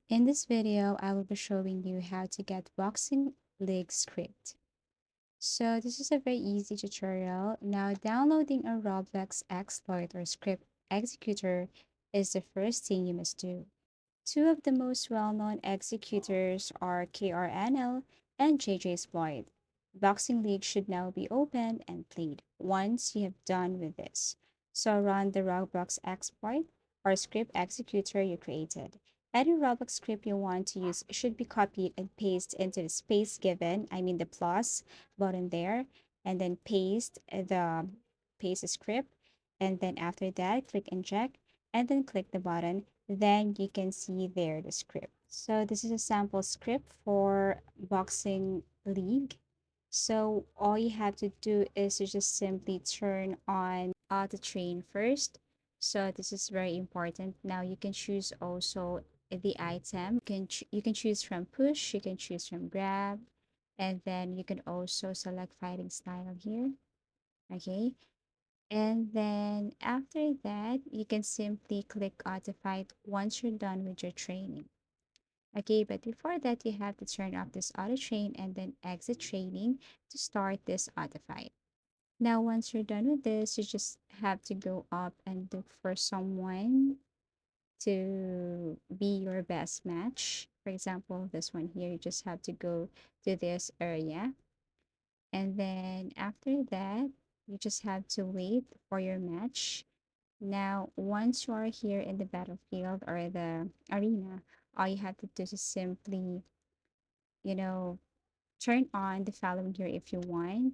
In this video, I will be showing you how to get Boxing League script. So this is a very easy tutorial. Now downloading a Roblox exploit or script executor is the first thing you must do. Two of the most well-known executors are KRNL and JJSploit. Boxing League should now be opened and played once you have done with this. So run the Roblox exploit or script executor you created. Any Roblox script you want to use should be copied and pasted into the space given, I mean the plus button there, and then paste the script, and then after that click inject and then click the button, then you can see there the script. So this is a sample script for Boxing League. So all you have to do is to just simply turn on auto train first. So this is very important. Now you can choose also the item. You can choose from push, you can choose from grab, and then you can also select fighting style here. Okay. And then after that, you can simply click auto fight once you're done with your training. Okay, but before that, you have to turn off this auto train and then exit training to start this auto fight. Now, once you're done with this, you just have to go up and look for someone to be your best match. For example, this one here, you just have to go to this area. And then after that, you just have to wait for your match. Now, once you are here in the battlefield or the arena, all you have to do is simply, you know, turn on the following here if you want,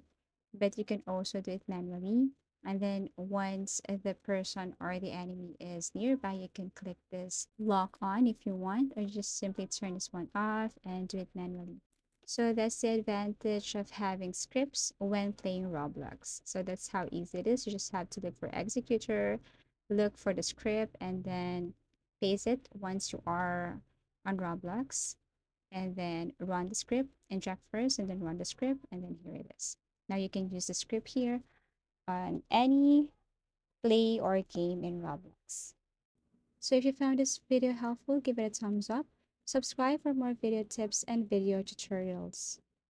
but you can also do it manually. And then once the person or the enemy is nearby, you can click this lock on if you want, or just simply turn this one off and do it manually. So that's the advantage of having scripts when playing Roblox. So that's how easy it is. You just have to look for executor, look for the script, and then paste it once you are on Roblox, and then run the script, inject first, and then run the script, and then here it is. Now you can use the script here on any play or game in Roblox. So if you found this video helpful, give it a thumbs up. Subscribe for more video tips and video tutorials.